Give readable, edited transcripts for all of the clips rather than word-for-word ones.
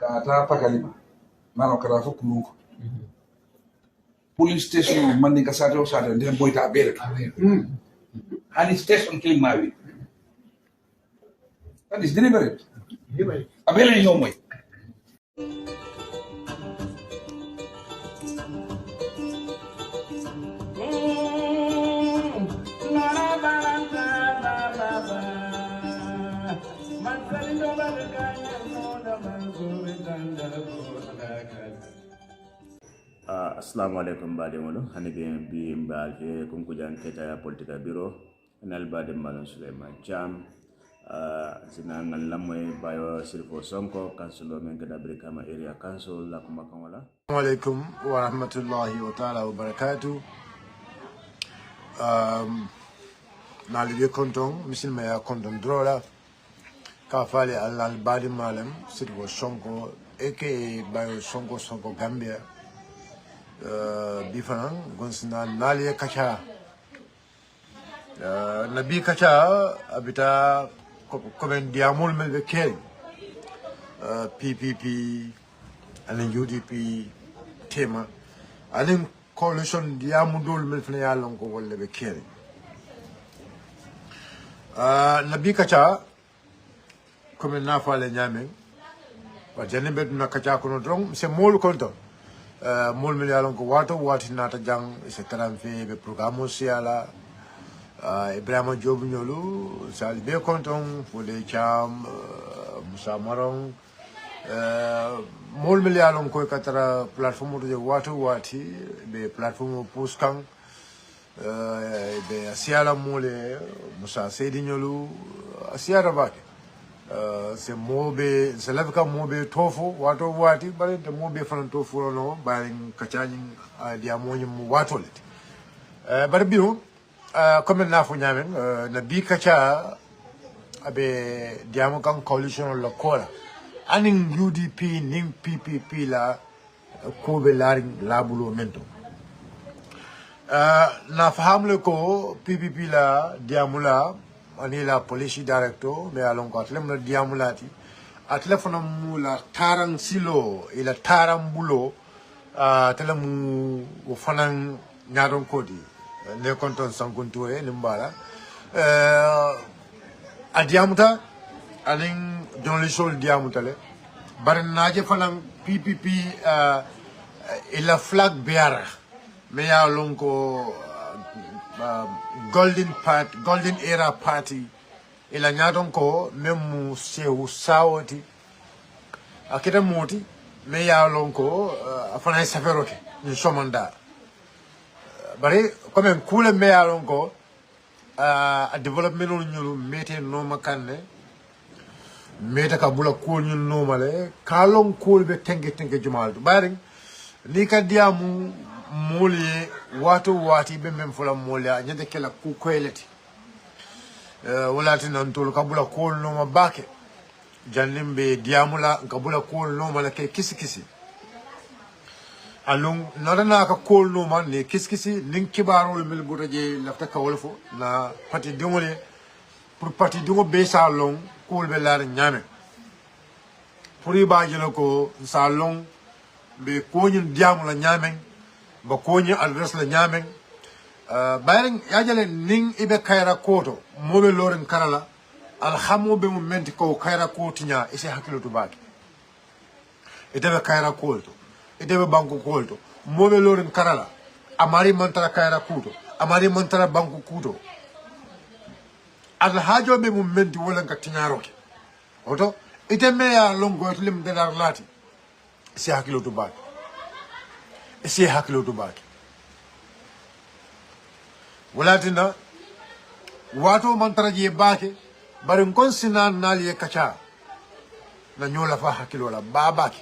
Kata pakalima. Mano kara fo kulunko. Police station mandi kasate o sate ndem boyta abere. Hani station kilim mawi. That is deliberate. Abele yomoy. Assalamu alaikum bademolo hanibe bi mbalke Kunkujang Keitaya UDP Bureau nal badem malon Suleiman Jam zina ngal lamoy bayo silfo sonko kansulo men gada brikama area council la kuma kanwala. Assalamu alaikum wa rahmatullahi wa ta'ala wa barakatuh. Nalibe kontong misilma ya kontong drola ka fale al badi malam silfo sonko aka bayo sonko Gambia. Bifanan gonsina naliye kacha nabi kacha abita komen diamul melbe kel PPP and UDP tema and coalition diamudul melfne yalon ko wolle be kel nabi kacha komen na fale nyame wa janebe na kacha kono drong se mol konto mol milialon ko wato wati nata jang se transfer be programme siala Ibrahima Jobu nyolu sali be konton fole cham Musa Marong mol milialon ko katara platform de wato wati be platform puskang be siala mole Musa Sedi nyolu siara bake se mobe se lavka mobe tofu wato wati bare de mobe fan tofu no bare kachani dia moni mu wato let bare biu comme na fu nyamen na bi kacha abe diamo kan coalition la kola anin UDP ning PPP la ko be labulo mento na fahamle ko PPP la diamula ani la police director me alon ko atlem na diamulati atlefona mula tarang silo ila tarang bulo telemu wo fanan nyaron kodi ne konton sankunture limbala adiamuta anin jonli sol diamuta le bar naje fanan PPP ila flag bearer me alon ko golden era party ila nyadon ko memu sewu sawoti akita moti me ya lonko afana saferoke ni somanda bare comme kule me ya lonko a development nyulu mete no makanne mete ka bula ko nyun no male kalon kul be tenge jumal bare ni ka diamu moli watu wati bembe mfula molia nyende kela ku kweleti wala tinan tol kabula kol no mabake janlimbe diamula kabula kol no mala ke kisi alung narana ka kol no man ne kisi ning kibarol mil butaje lafta ka wolfo na pati dingole pour pati dingo be salon kol be lar nyame pour ibajelo ko salon be ko nyun diamula nyame ba konyi adres la nyamen bayring yajale ning ibe kayra koto mobe loren karala alhamu be momenti ko kayra kotinya ise hakilo to baki idebe kayra kolto idebe banku kolto mobe loren karala amari mantara kayra kuto amari mantara banku kuto alhajo be momenti wolen ka tinyaroke oto iteme ya longo lim de dar lati ise hakilo to baki ese hakilo to baki walatina wato mantaraji baki bari konsina nali kacha na nyola fa hakilo la babaki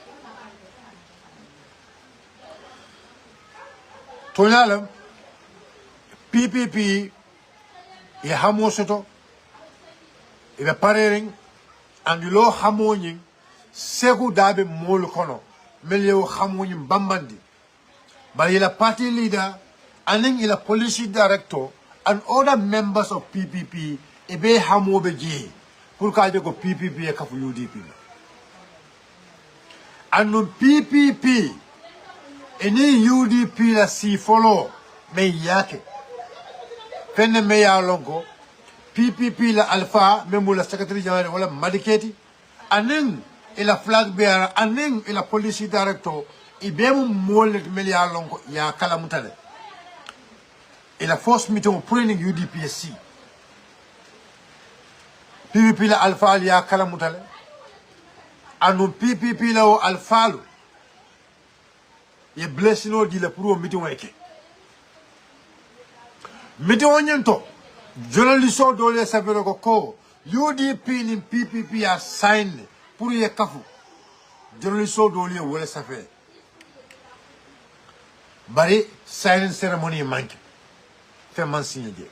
tonyalam PPP ya hamosoto ibe parering andulo hamonyin segu dabe mol kono meleo hamonyin bambandi but ila party leader and ila policy director and other members of PPP ebe hamobe ji pour ka ko PPP e kafu UDP anu PPP eni UDP la si follow me yake fenne me ya lonko PPP la alpha membu la secretary general wala madiketi anin ila flag bearer anin ila police director ibemu molet me ya lonko ya kala mutale ila force meeting pour ni UDPSC PPP la alpha ya kala mutale anu PPP la o alpha ye blessino di la pour meeting weke meeting wonyento journalist do le savero ko UDP ni PPP a sign pour ye kafu journalist do le wala safe bari signing ceremony manke fe man signé je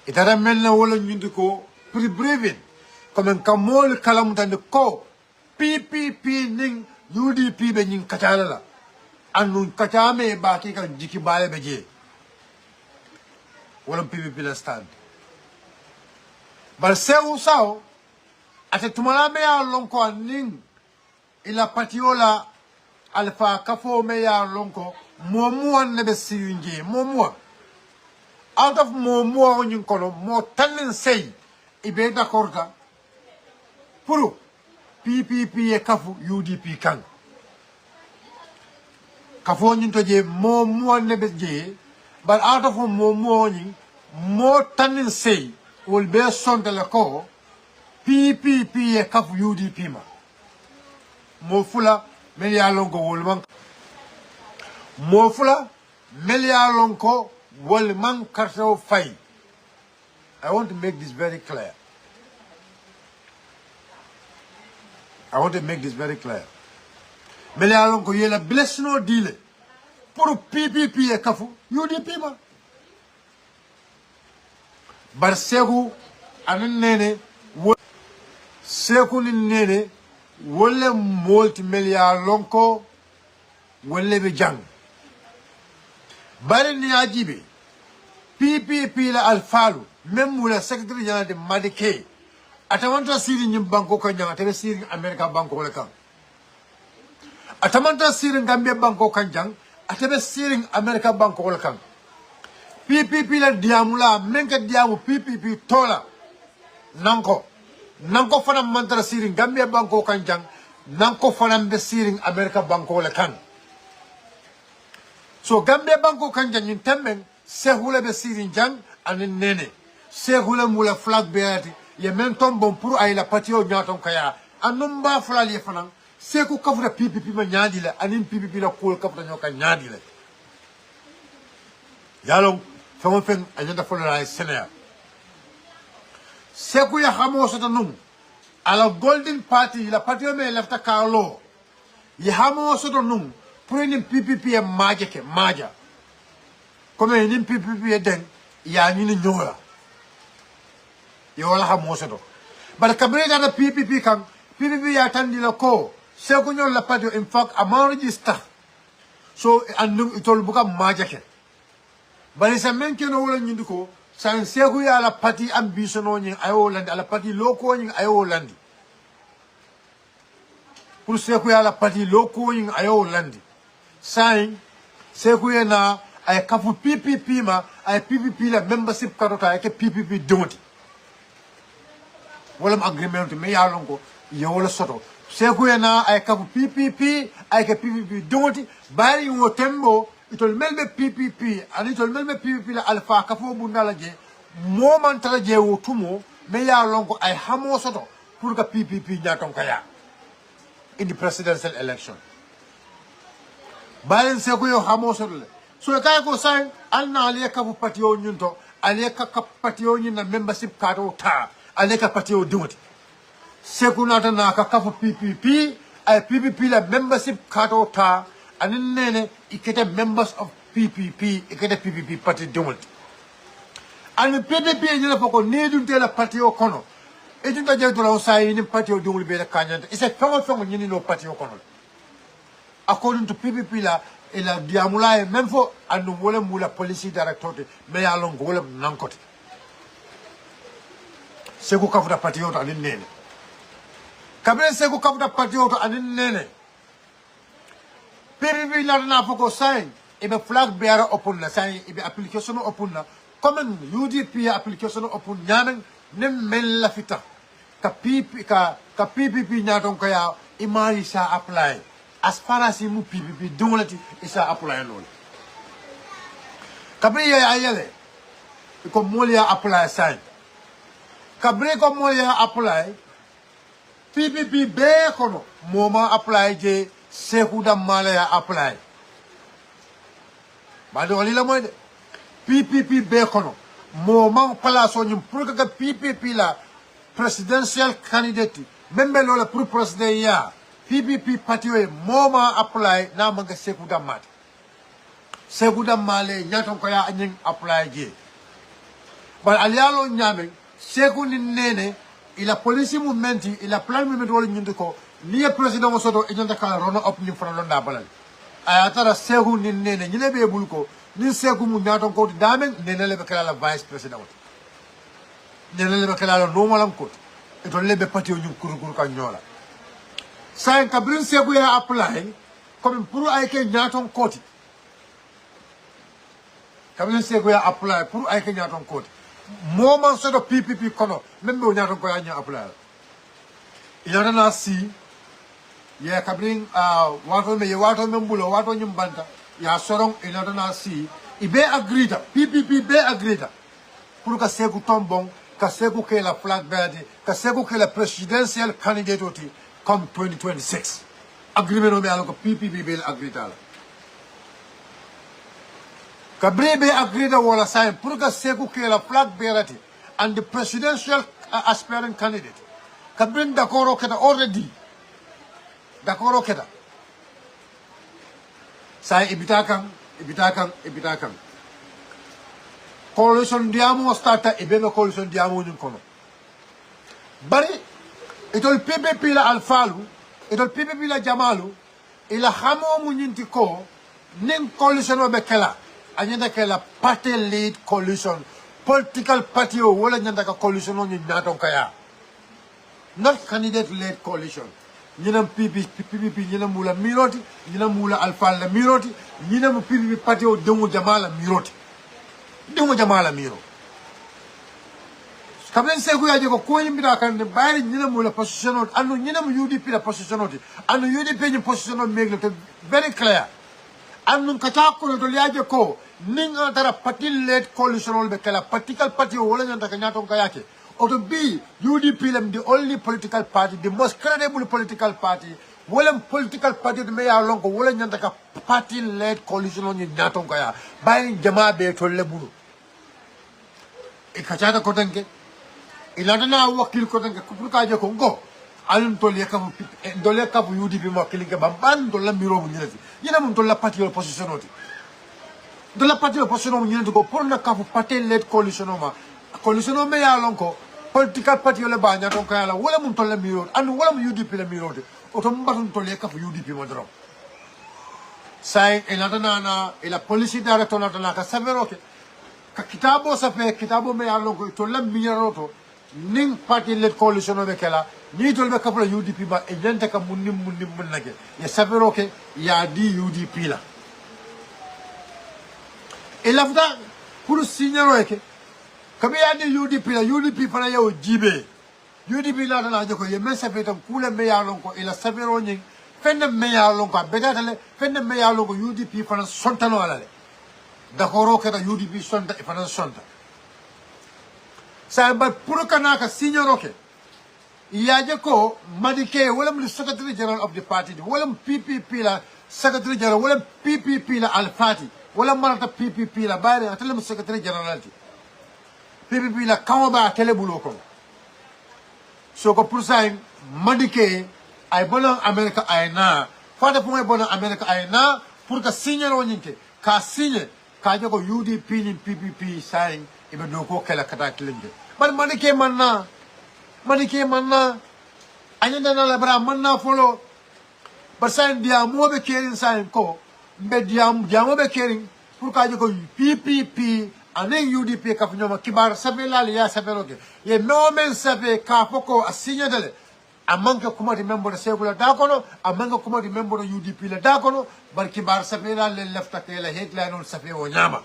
itara melna wala ñundi ko pri brevin comme kamol kalam tan ko PPP ning UDP be ñing katala la anu katame ba ki kan jiki baale be je wala PPP la stand bar sewu sao ate tumala me ya lonko ning ila patiola alfa kafo me ya lonko momuan ne be sirinje momuan out of momuan ñing kono mo tanin sey ibe d'accord ka pour PPP e kafu UDP kan kafo ñin to je momuan ne be je but out of momuan mo tanin sey will be sonde le ko PPP e kafu UDP ma mo fula melia lonko wolman mo fula melia lonko wolman karto fay. I want to make this very clear. Melia lonko yela blessno dile pour PPP e kafu UDP ma bar seku anan nene seku ni nene wole multimedia lonko wole be jang bari ni ajibe PPP la alfalu même la secrétaire général de Madike atamanta siri nyim banko kanja atebe siri America banko wala kan atamanta siri Gambia banko kanjang atebe siri America banko wala kan PPP la diamula menka diamu PPP tola nanko fana mantara siri Gambia banko kanjang nanko fana be siri America banko wala kan so Gambia banko kanjang yin temben sehula be siri jang anen nene sehula mula flag beati ye men ton bon pour ay la patio nyaton kaya anumba flag ye fana seku kafuta PPP ma nyaadi la anin PPP la ko kafuta nyoka nyaadi la yalong fama fen ajenda fola Sénégal seku ya xamo sota num ala golden party la patio me lafta Carlo ya xamo sota num pour ni PPP e maja comme ni PPP e den ya ni nyola yo wala xamo sota bar kabre da PPP kan PPP ya tandi la ko seku nyol la patio in fact amount register so andum itol buka maja bari sa men keno wala ñindi ko san seku ya la parti ambition ñi ayo landi ala parti loko ñi ayo landi pour seku ya la parti loko ñi ayo landi san seku ya na ay kafu PPP ma ay PPP la membership karota ay ke PPP donti wala agreement me ya lonko yo wala soto seku ya na ay kafu PPP ay ke PPP donti bari wo tembo itol melbe PPP ani itol melbe PPP la alpha kafo bundala je moment tara je wotumo me ya lonko ay hamo soto pour que PPP nyaton kaya in the presidential election balen se ko yo hamo soto le so kay ko say alna ali kafu patio nyunto ali ka patio nyina membership card o ta ali ka patio dumoti se ko nata na ka kafu PPP ay PPP la membership card o ta anin nene ikete members of PPP ikete PPP party donald and PPP ni la foko ne dunte la party o kono e dunta je to la sai ni party o donald be la kanyanta ise fengo ni no party o kono according to PPP la e la diamula e même fo anu wala mula policy director me ya longo wala nankote se ko kafuta party o anin nene kabren segu kabuta parti oto anin nene PPP na foko sign ibe flag bearer open na sign ibe application open na comme UDP application open nyamen nem men la fita ka PPP nyaton ko ya imari sa apply as far as mu PPP dongolati isa apply non kabri ya ayele ko molia apply sign kabri ko molia apply PPP be kono moma apply je sekuda malaya apply bado wali la moy de PPP be kono moma place nyum pour que PPP la presidential candidate membe lola pour president ya PPP parti we moma apply na manga sekuda male nyaton ko ya anyin apply je bal alialo nyame sekundi nene ila police movement ila plan movement wala nyinde ko ni president mo soto e nyanda kala rono op ni fana londa balal aya tara sekundi nene nyine be bul ko ni segu mu nyaton ko damen nene le be kala la vice president nene le be kala la no malam ko e to lebe parti o nyum kuru ka nyola sain kabrin segu ya apply comme pour ay ke nyaton koti kabrin segu ya apply pour ay ke nyaton koti moment so do PPP kono même be nyaton ko ya nya apply ila na si ya kabrin wato me mbulo wato nyum banta ya sorong ila na si ibe agrida PPP be agrida pour ka segu tombon ka segu ke la flag verde ka segu ke la presidential candidate comme 2026 agreement no me alko PPP be agrida kabri be agrida wala sign pour ka segu ke la flag verde and the presidential aspiring candidate kabrin d'accord keda already d'accord keda sai ibitakan coalition diamo starta e beno coalition diamo nyun kono bari itol PPP la alfalu itol PPP la jamalu ila hamo mu nyinti ko nin coalition o be kala anyanda kala party lead coalition political party o wala nyanda ka coalition o nyaton kaya not candidate led coalition ñinam PPP ñinam mula miroti ñinam mula alfal la miroti ñinam PPP parti o dengu jamala miroti dengu jamala miro kaben segu yaje ko yimbira kan ne bayri ñinam mula position o anu ñinam UDP la position o anu UDP ni position o megle te very clear anu kata ko to yaje ko ninga dara party led coalition be kala political party o wala ñanta ka ñaton ka yake to be UDP the only political party, the most credible political party, well political party the mayor long wala nyanda ka party led coalition on nyaton kaya bayin jama be to lebulu e kachata ko tanke ilana na wakil ko tanke ku ka je ko ngo alun to le ka ndole ka UDP mo kilinga bamban do la miro mu nyati yina mun to la party o position oti do la party o position mu nyati ko pour na ka party led coalition ma coalition o mayor long ko political party le banya ton kala wala mun tolle miro anu wala mun UDP le miro de oto mbatun tolle ka fu UDP mo dro sai elatana ila police director na ka savero ke ka kitabo safe kitabo me yalo ko tolle miro to ning party led coalition be kala ni tolle ka fu UDP ba e jente ka munnim nage ya savero ke ya di UDP la e lafta pour signalo ke kabi adi UDP fana yo jibe UDP la na joko ye men safe tan kule me ya lon ko ila savero nyi fenne me ya lon ko bedatale fenne me ya lon ko UDP fana sontano ala le dakoro keta UDP sonta e fana sonta sa ba pour kana ka signoro ke yaje ko madike wala mu secretary general of the party wala PPP la secretary general wala PPP la al party wala marata PPP la bare atale mu secretary general PPP la kawaba tele bulo ko so ko pour ça madike ay bonan America ay na fata pour bonan America ay na pour que signer o nyinke ka signer ka jogo UDP ni PPP sign e be do ko kala kata kilinde bar madike manna anyanda na la bra manna folo bar sign dia mo be kerin sign ko be dia mo be kerin pour ka jogo PPP ane UDP ka fnyoma kibar sabe la ya sabe roke ye no men sabe ka foko a signer dele amanka kuma di member da segula da kono amanka kuma di member da UDP la da kono bar kibar safira le lefta ke la headline on safi o nyama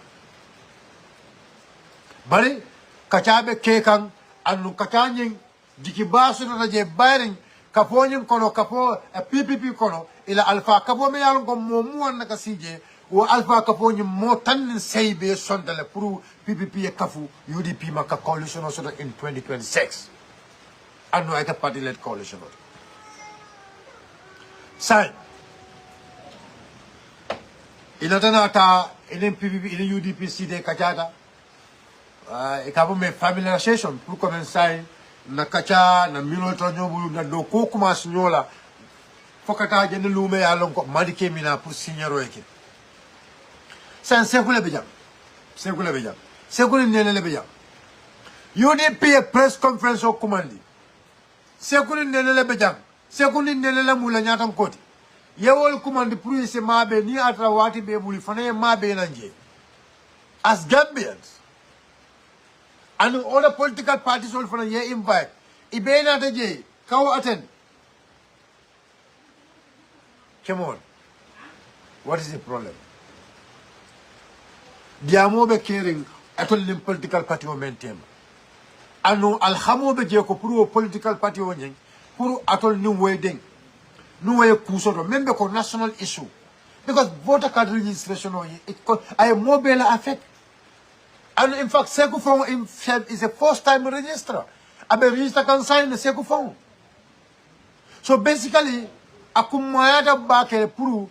bari kacabe ke kan anu kacanyin diki basu na je bayring kaponyin kono kapo PPP kono ila alfa kapo me yalon ko momu an ka sije wo alfa kaponyin mo tan seybe sondale pour PPP e kafu UDP maka coalition so in 2026 anu ay party led coalition sai ina tanata ina PPP ina UDP side kacata e kapo me familiarisation pour commencer na kacha na minuto nyobu na do ko kuma sinyola fokata jende lume ya lon ko madike mina pour signero eke san sekule bejam sekule nele bejam UDP press conference o commandi sekule nele bejam sekule nele mula nyatam koti yewol commandi pour ese mabe ni atra wati be buli fane mabe nanje as Gambians and other political parties all for a year invite. Ibena Taje, Kaw attend. Come on. What is the problem? Diamobe caring at all political party or maintain. Anu Alhamobe Jeko Puru political party or Puru at all new wedding. No way Kuso, remember for national issue. Because voter card registration I mobile affect. And in fact, Sekufong is a first-time registrar. I register can sign the Sekufong. So basically, akumayada bake puru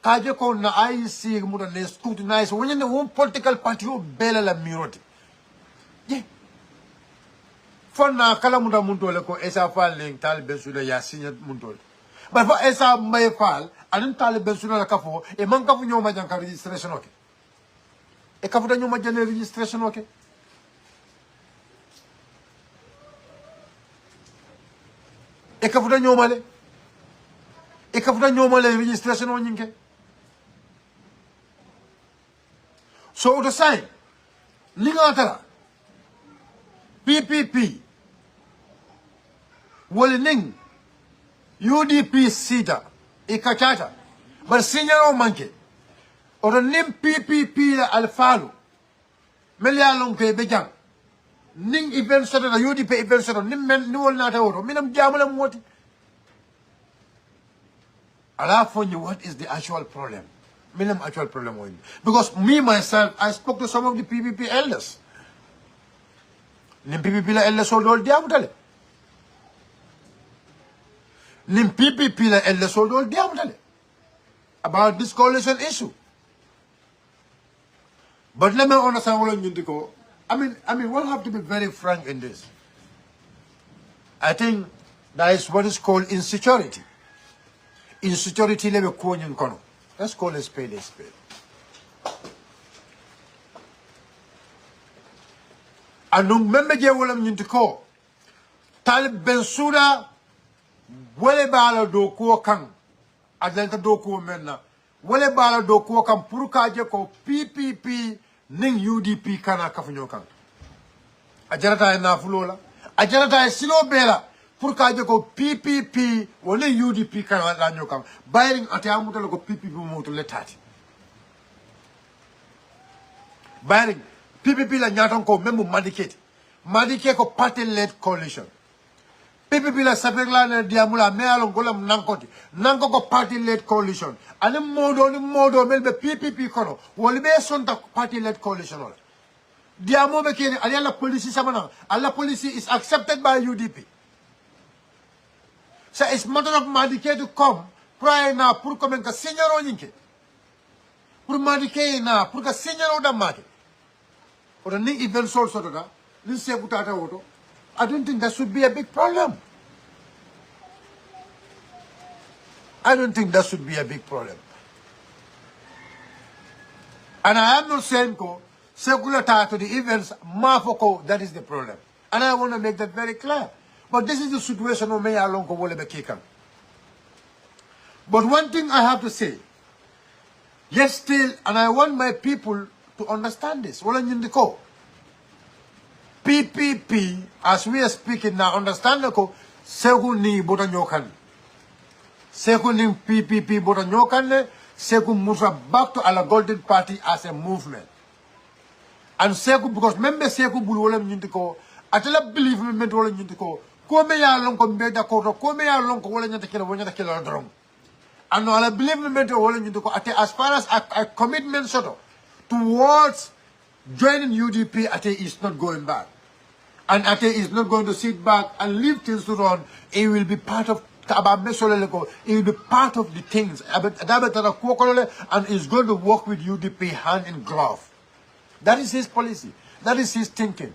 kaje ko na IC muda ne scrutinize when the one political party o bela la miroti. Yeah. For na kala muda mundole ko esa fal ling tal Bensouda ya signet mundole. But for esa may fal anin tal Bensouda la kafo e man kafu nyoma janka registration okay. E kafuta nyuma jane registration okay. E kafuta nyuma le registration o nyinke. So the sign linga atara PPP wole ning UDP sita e kachata but senior o manke or nim PPP la alfalu melialon ke bejang ning event soto na UDP event soto nim men ni wol nata woto minam jamala moti ala fonyi what is the actual problem minam actual problem woni because me myself I spoke to some of the PPP elders nim PPP la elders so dol diamutale nim PPP la elders so dol diamutale about this coalition issue. But let me understand what you think. I mean, we'll have to be very frank in this. I think that is what is called insecurity. Insecurity level konin kono. Let's call a spade a spade. And remember je wolam you ko. Talib Bensouda wale bala do ko kan. Adlanta do ko menna. Wale bala do ko kan pour kaje ko PPP ning UDP kana kafunyo kan ajarata na fulola ajarata silo bela pour kaje ko PPP wala UDP kana la nyokan bayring ate amuto ko PPP moto letati bayring PPP la nyaton ko même madike ko party led coalition PPP la sapegla na diamula me alon golam nanko ko party led coalition ani modo melbe PPP kono wolbe sonta party led coalition wala diamo be kene ali la policy samana alla policy is accepted by UDP so it's matter of madike to come prior na pour comme ka senior nyinke pour madike na pour ka senior da make or ni event sol sotoda ni sekutata woto I don't think that should be a big problem. I don't think that should be a big problem. And I am not saying secular to the events, mafoko, that is the problem. And I want to make that very clear. But this is the situation of me along Kowole. But one thing I have to say, yes, still, and I want my people to understand this. PPP, as we are speaking now, understand the Segu ni bota nyokan. Segu ni PPP bota nyokan. Segu moves back to our Golden Party as a movement. And Segu, because member Segu bulu wala nyintiko, atela believe movement wala nyintiko, kome ya lonko mbeda koto, kome ya lonko wala nyantakila drong. And I believe movement wala nyintiko, ate as far as a commitment soto towards joining UDP, ate is not going back. And ate is not going to sit back and leave things to run. It will be part of it will be part of the things. And is going to work with UDP hand in glove. That is his policy. That is his thinking.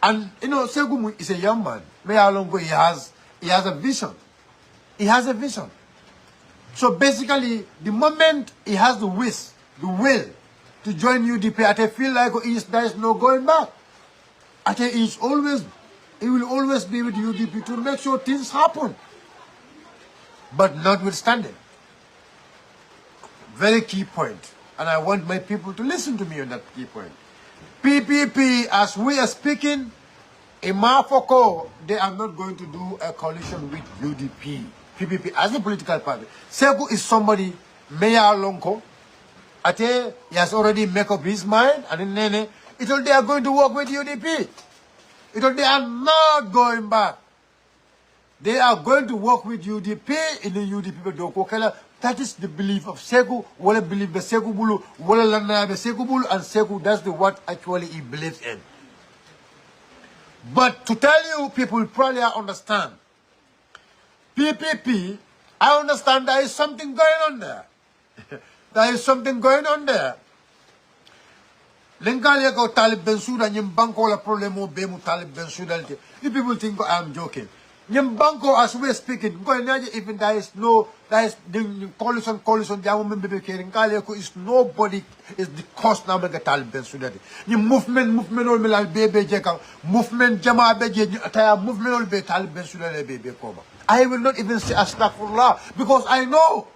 And you know, Segumu is a young man. He has a vision. He has a vision. So basically, the moment he has the will to join UDP, I feel like there is no going back. He will always be with UDP to make sure things happen. But notwithstanding, very key point, and I want my people to listen to me on that key point. PPP, as we are speaking, in Mafoko, they are not going to do a coalition with UDP. PPP as a political party. Segu is somebody, Mayor Lonko, Ate, he has already made up his mind, and in Nene, they are going to work with UDP. They are not going back. They are going to work with UDP in the UDP. That is the belief of Segu. Wala believe the Segu Bulu, wala lana the Segu Bulu, and Segu, that's what actually he believes in. But to tell you, people probably understand. PPP, I understand there is something going on there. There is something going on there. Lengalia go Talib Bensouda, Nyimbanko la problemo bemu Talib Bensouda. You people think I'm joking. Nyimbanko, as we're speaking, even there is the coalition, is nobody is the cost now of the Talib Bensouda. The movement all melal baby jeka, movement jama beje, ataya movement all be Talib Bensouda baby koma. I will not even say astaghfirullah because I know.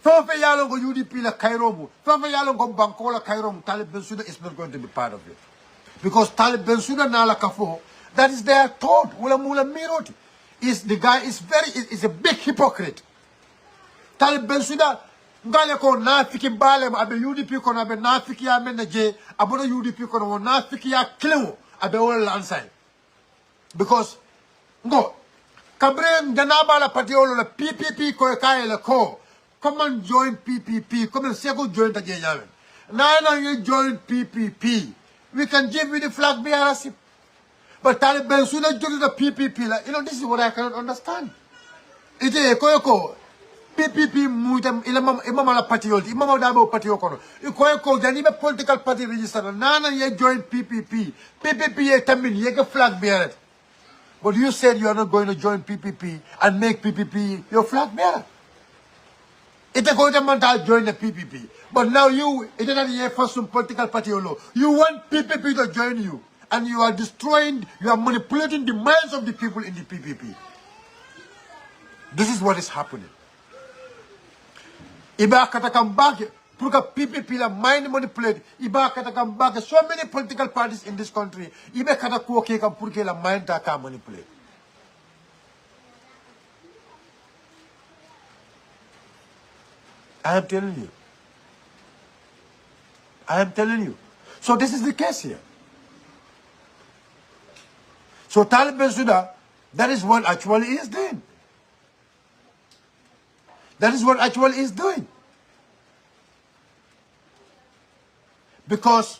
Fafa yalongo UDP la Kairomu, Fafa yalongo Banko la Kairomu, Talib Bensouda is not going to be part of it. Because Talib Bensouda na la kafo, that is their thought. Wula mula miroti. The guy is a big hypocrite. Talib Bensouda, ngale ko nafiki balem abe UDP ko na be nafiki ya menaje, abono UDP ko na nafiki ya klemo abe wala lansai. Because ngo kabre ganaba la patiolo la PPP ko kaya la ko. Come and join PPP. Come and Segu join the Jayaman. Now you join PPP. We can give you the flag bearership. But Talib Bensouda join the PPP. Like, you know, this is what I cannot understand. It is a koyoko. PPP muitam imama la patiol. Imama dabo patio kono. Koyoko janibe political party register. Nana ye join PPP. PPP ye tamin ye ke flag bearer. But you said you are not going to join PPP and make PPP your flag bearer. It's a government join the PPP. But now it is not a first political party. You want PPP to join you. And you are destroying, you are manipulating the minds of the people in the PPP. This is what is happening. Iba katakam back, puruka PPP la mind manipulate. Iba katakam back, so many political parties in this country. Iba katakuo ke kam puruke la mind taka manipulate. I am telling you. I am telling you. So this is the case here. So Talib Bensouda, that is what actually he is doing. That is what actually he is doing. Because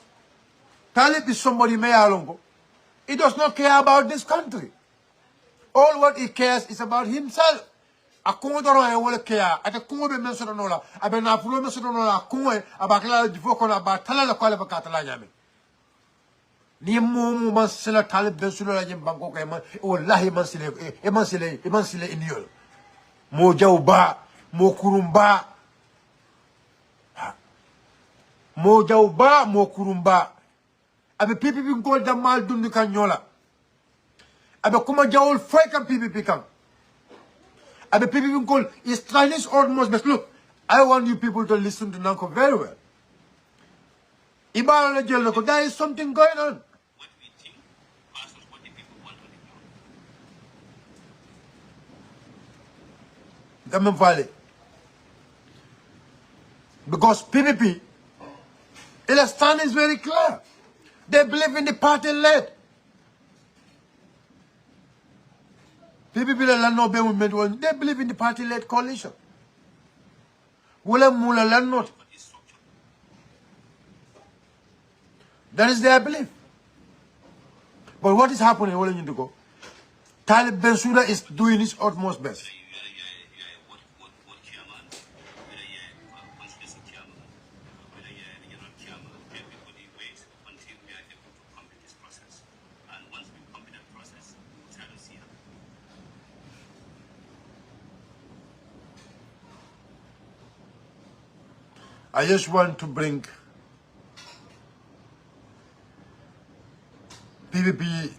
Talib is somebody Mayalongo. He does not care about this country. All what he cares is about himself. A Congo don't want to care. At a Congo be mentioned no la. I be na fulo mentioned no la. Congo abakla jifoko na ba tala la kwale bakatala nyame. Ni mu man sila Talib Bensouda la jim banko kay man. Wallahi man sile inyol. Mo jawba, mo kurumba. Mo jawba, mo kurumba. Abe PPP ko da mal dundu kan nyola. Abe kuma jawol fay kan PPP kan. And the people call is Chinese almost, but look, I want you people to listen to Nanko very well. There is something going on. What we think versus what the people want to do. Gamen Valley. Because PPP, their stand is very clear. They believe in the party-led. PPP, they believe in the party-led coalition. That is their belief. But what is happening? Talib Bensouda is doing his utmost best. I just want to bring PPP.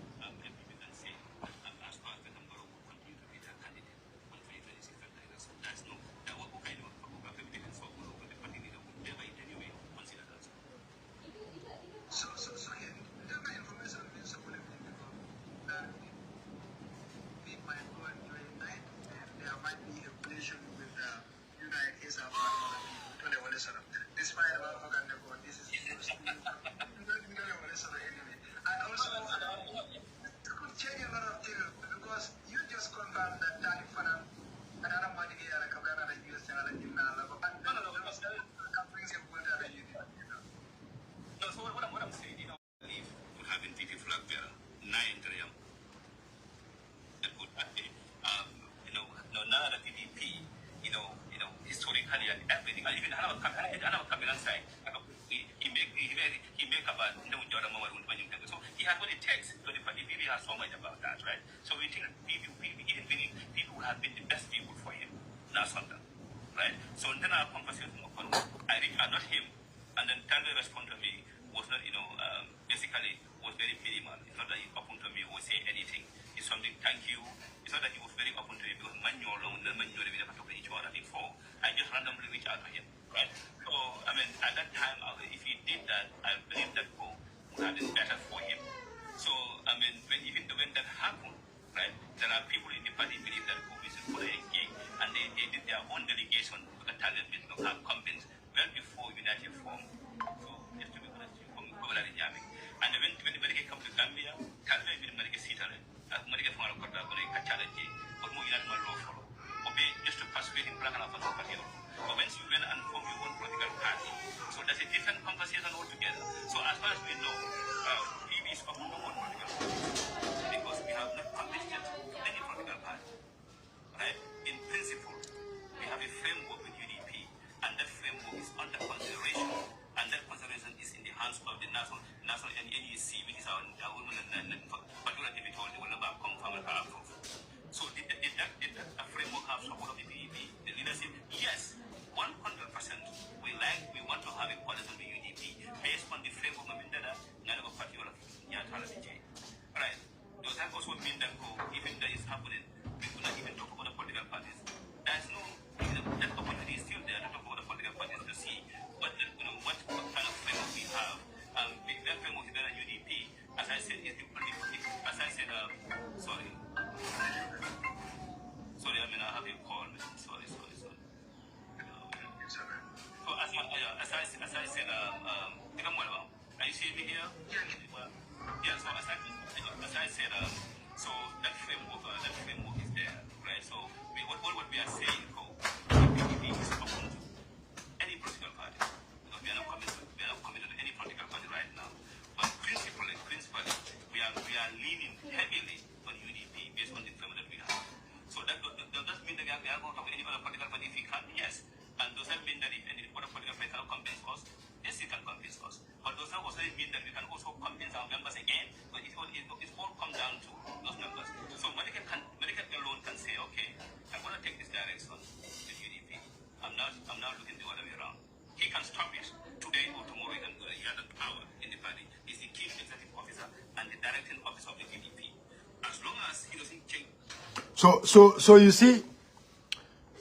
So you see,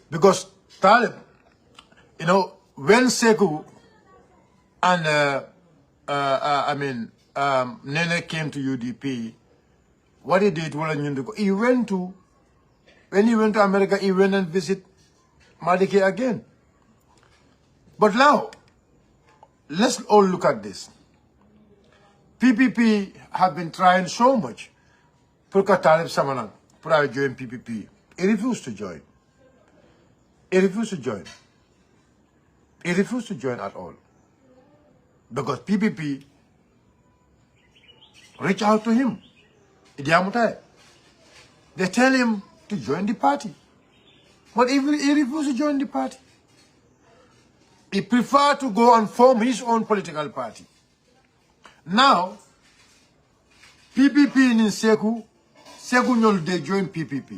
because Talib, when Sekou and Nene came to UDP, what he did, when he went to America, he went and visit Madike again. But now, let's all look at this. PPP have been trying so much. Purka Talib Samanang, prior to join PPP. He refused to join. He refused to join. He refused to join at all. Because PPP reached out to him. They tell him to join the party. But he refused to join the party. He preferred to go and form his own political party. Now, PPP in Sekou Nyol, they join PPP.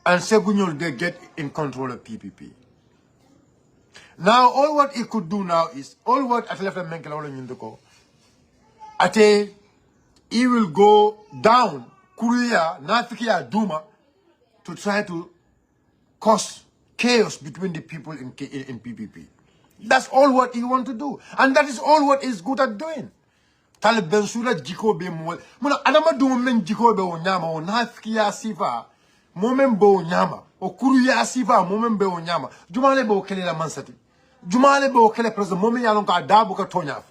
And Sekou Nyol, they get in control of PPP. Now, all what he could do now is, all what at left Ate, he will go down, Kuria, Nafikia, Duma, to try to cause chaos between the people in PPP. That's all what he want to do. And that is all what he's good at doing. Talib Bensouda Jiko be mo. Muna adama do men Jiko be o nyama o Nafikia sifa, momen bo nyama, o Kuria sifa, momen be o nyama. Jumale be o kele la mansati. Jumale be o kele president, momen yalon ka adabu ka tonyaf.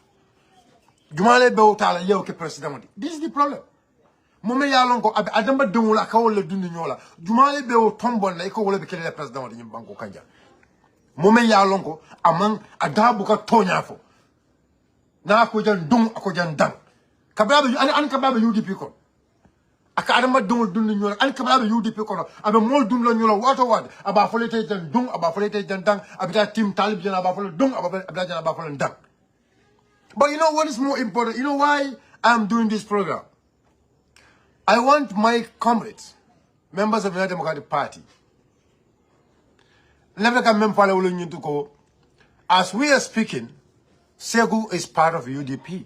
Jumale be o tala ye o ke president. This is the problem. Momen yalon ko adama dungula ka wole dundi nyola. Jumale be o tombol na iko wole be kele la president ni banko kanja. Momen yalon ko amang adabu ka tonyafo. Na ko jan dung ako jan dang. Kababe an kababe UDP ko. Aka adama dung dundi nyola an kababe UDP ko abe mol dum la nyola wato wad aba folete jan dung aba folete jan dang abita team talib jan aba folete dung aba jan aba folete dang. But you know what is more important? You know why I'm doing this program? I want my comrades, members of the United Democratic Party, as we are speaking, Sekou is part of UDP.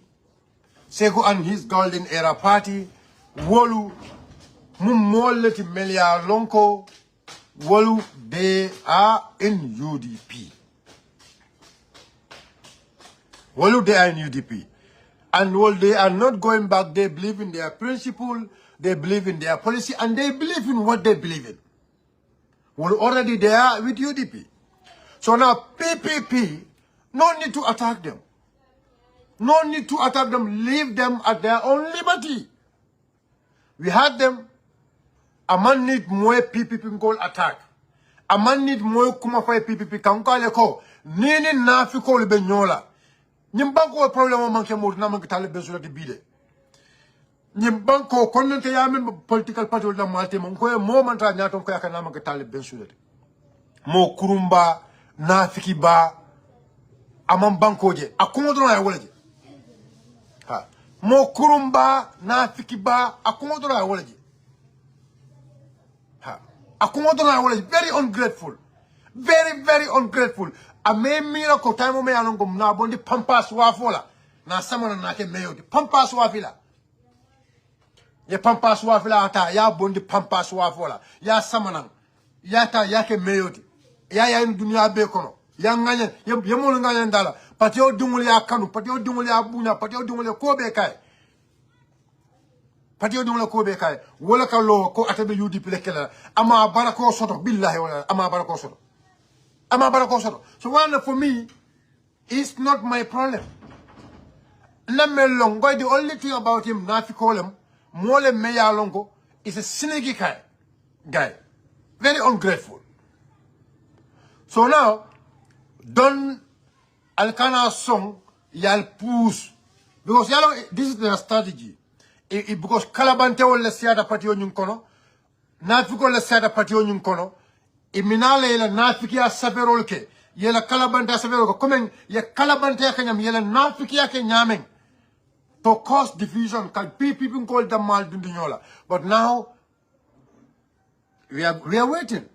Sekou and his golden era party, Wolu, Mumoleti Melia Lonko, Wolu, they are in UDP. Wolu, they are in UDP. And while they are not going back, they believe in their principle, they believe in their policy, and they believe in what they believe in. Well, already they are with UDP. So now PPP, no need to attack them. No need to attack them. Leave them at their own liberty. We had them. A man need more PPP call attack. A man need more kumafai PPP kankale ko. Nini nafi ko libe nyola. Nyimbanko problema manke mo na manke tale Bensouda de bide. Nyimbanko konente ya men political party na malte mo ko mo manta nyato ko yakana manke tale Bensouda de. Mo kurumba na fikiba amam bankoje akomodo na wolaje. Ha. Mo kurumba na fikiba akomodo na wolaje. Ha. Akomodo na wolaje, very ungrateful. Very, very ungrateful. A me mira ko time me alongo na bondi pampas wafola na samana na ke meyo di pampas wafila ye pampas wafila ata ya bondi pampas wafola ya samana ya ta ya ke meyo di ya in dunia be kono ya nganya ye mo nganya ndala patio dungul ya kanu patio dungul ya bunya patio dungul ko be kai patio dungul ko be kai wala ka lo ko atabe UDP lekela ama barako soto billahi wala ama barako soto. So for me, it's not my problem. The only thing about him, Nafi call him, Mole Meya Longo, is a sneaky guy. Very ungrateful. So now, Don Alcana song, yal push. Because this is their strategy. Because Kalabante will let's see the party on Yunkono, Nafi call let's see the party on Yunkono. Iminale yela nafiki ya saferol ke yela kalabanta saferol ko komen ye kalabanta ya kanyam yela nafiki ya ke nyameng to cause division can people call them mal dundinyola. But now we are waiting.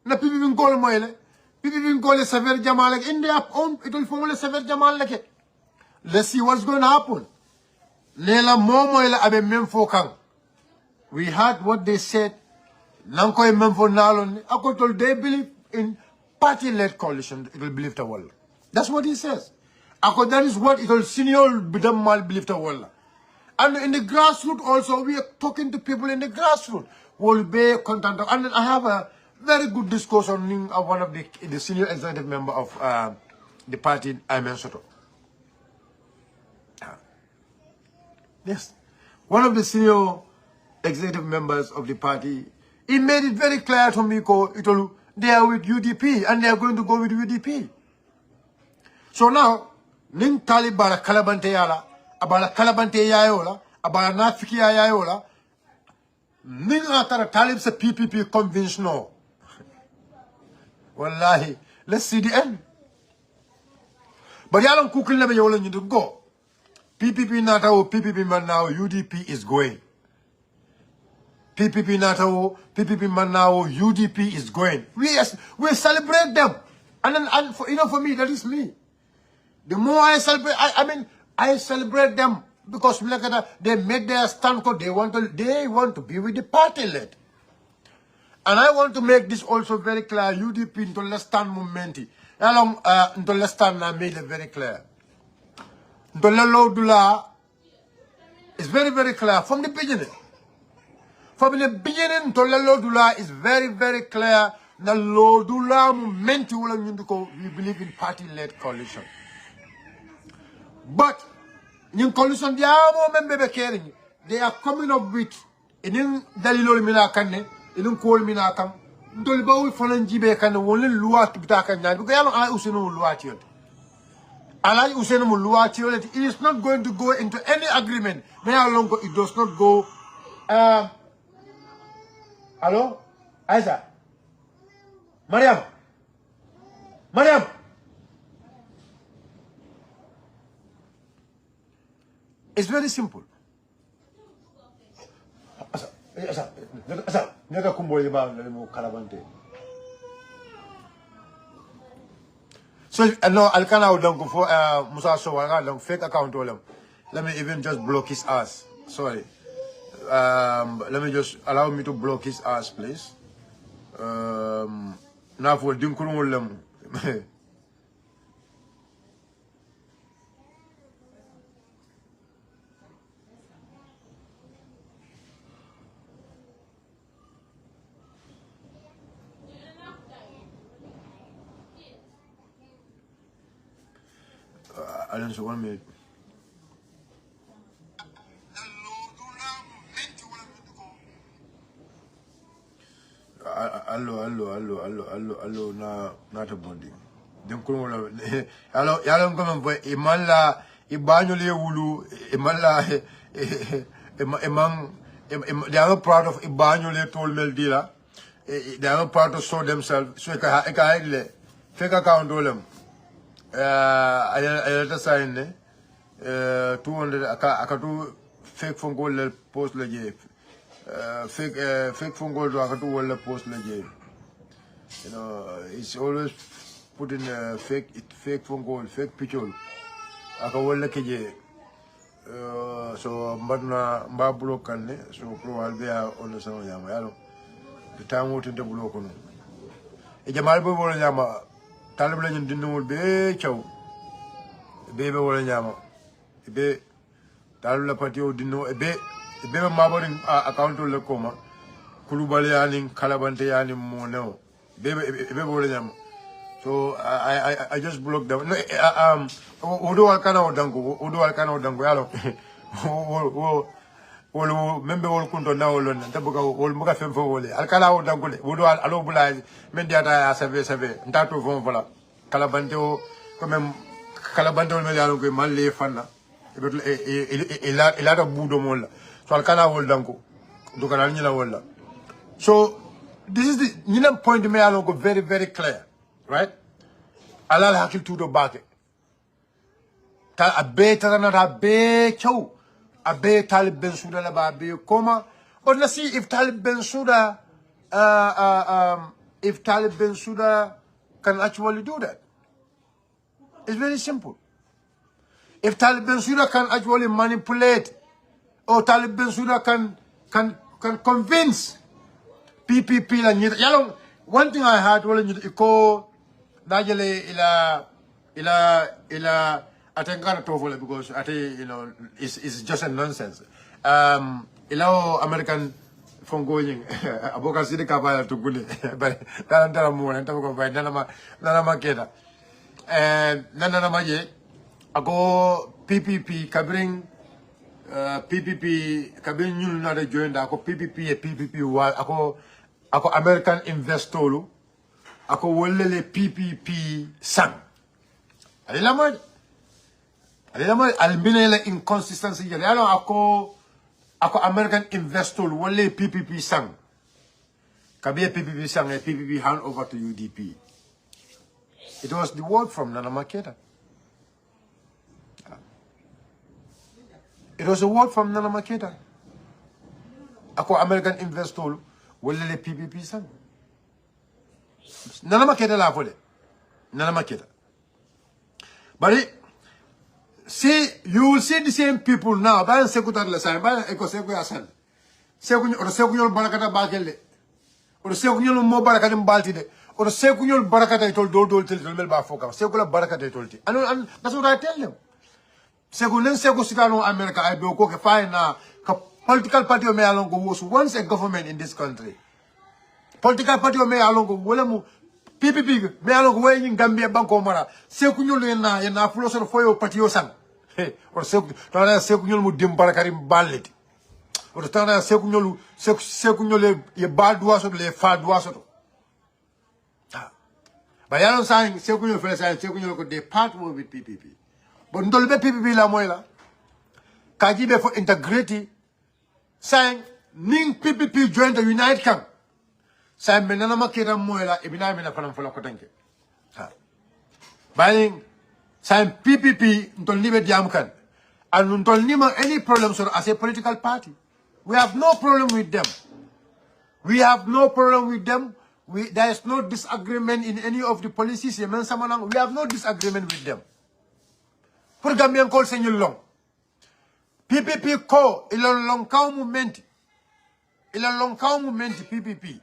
Na people call moyle people call le safer jamal in their own it will form le safer jamal like. Let's see what's going to happen. Lela momoyle abe mem fokang. We heard what they said. Nanko memfo nalon akotol they believe in party-led coalition. It will believe the world. That's what he says. That is what it will senior bidam mal believe the world. And in the grassroots also, we are talking to people in the grassroots who will be content. And I have very good discussion of one of the senior executive member of the party, Bensouda. Yes. One of the senior executive members of the party, he made it very clear to me, they are with UDP and they are going to go with UDP. So now, ning talib bara kalabante yala, abala kalabante yayola, abala nafiki yayola, ning atara talib se PPP conventional. Wallahi, let's see the end. But yalan kukul na yola nyi go. PPP natao, PPP man now, UDP is going. PPP natao, PPP man now, UDP is going. We celebrate them. And for, for me, that is me. The more I celebrate, I celebrate them because they make their stand because they want to be with the party led. And I want to make this also very clear. UDP into less stand momenti. Along into less stand I made it very clear. Dula is very, very clear from the beginning. From the beginning, Dula is very, very clear. The Dula momenti we believe in party-led coalition. But in coalition, they are coming up with in Dalilo Minakane, in Kol Minakam, Dolibo Fonanjibe can only Luat Bitakan, because I Usino Luatio. Alai Useno Luatio, it is not going to go into any agreement. May longer it does not go. Hello? Isa? Mariam? It's very simple. So no, I can't go for Musa Sowaga fake account. Let me even just block his ass. Sorry. Let me just allow me to block his ass, please. Now for Dinkurulem. I don't know 1 minute. Allo, not a bonding. Allo, yalong come boy, Imala, Ibanyole Wulu, Imala, they are not proud of Ibanyole told Meldila. They are not proud to show themselves. So I can fake account to them. I let us sign 200. I can do fake phone call post legit. Fake phone call to I can do post legit. It's always put in fake phone call, fake picture. I can well like so mba block kan so pro albia on so yama yalo the time what in the block no e jamal bo wala nyama talib lañu dindumul be ciaw be wala nyama be talib la patio dinno be ma borin account le koma kulubali yani kalabante yani mo no be wala nyama. So I just blocked them. No, Udo Alcana Dango, yalo. Member all kunto na olon, tabuka all muka fem for wole. Alcana Dango, Udo Alobula, Mendiata Save, Ndato Vonvola, Calabanteo, come Calabanteo Meliano, Manley Fana, a lot of Budo Mola. So Alcana will Dango, Ducanina Wola. So this is the Nina point to me, I go very, very clear. Right? Alal hakil tudo bake. Ta abe tarana abe chow. Abe Talib Bensouda la ba abe koma. But let's see if Talib Bensouda can actually do that. It's very simple. If Talib Bensouda can actually manipulate, or Talib Bensouda can convince PPP la nyita. One thing I had iko Najele ila atengana tovole because it's just a nonsense. Ila American from going aboka sidi kabaya to gule but tarantara mo nan tam ko bay nana keda and nana maje ako PPP kabring PPP kabring ñul na de join da ako PPP e PPP wa ako American investor ako wolele PPP sang alila mo albinela inconsistency ya ano ako American investor wolele PPP sang kabiya PPP sang e PPP hand over to UDP. It was the word from Nana Makeda. It was a word from Nana Makeda. Ako American investor wolele PPP sang. Nana Makeda la fole. Nana Makeda. But see, you will see the same people now. Bayan sekutar la sang, bayan eko seku yasan. Sekunyol barakata bakelle. Or sekunyol mo barakata mbalti de. Or sekunyol barakata itol dol til mel ba foka. Sekula barakata itol ti. And that's what I tell them. Sekulen seku sitano America I be ko ke fine na ka political party me along go was once a government in this country. Political party me along go wala mu PPP me along go in Gambia banko mara. Sekunyol na philosopher foyo party yo sang. Or sekunyol mu dim barakari ballet. Or tana sekunyol ye bad duaso le fa duaso. But I don't saying sekunyol fele saying sekunyol ko they part with PPP. But ndolbe PPP la moila. Kajibe for integrity saying ning PPP join the United Camp. Saying menana makira moila ibina mena fanam fola kotenke. Buying saying PPP ndol libe diamkan. And ndol nima any problems or as a political party. We have no problem with them. We have no problem with them. There is no disagreement in any of the policies. We have no disagreement with them. Pour Gambian call Senor Long. PPP call il a long moment. Il a long moment PPP.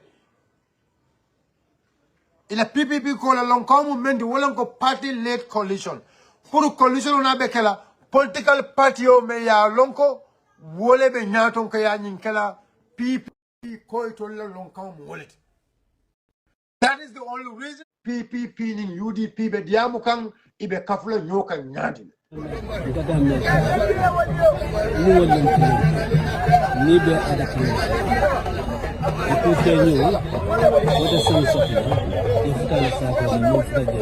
Il a PPP call a long moment. Wolang ko party led coalition. Pour coalition na bekela political party o me ya lonko wole be nyaton ka ya nyinkela PPP call to long wallet. That is the only reason PPP ning UDP be diamu kang ibe kafula nyoka nyadi. Ni be ada kan itu tenyu ada solusi kita sa ko ni mo fa de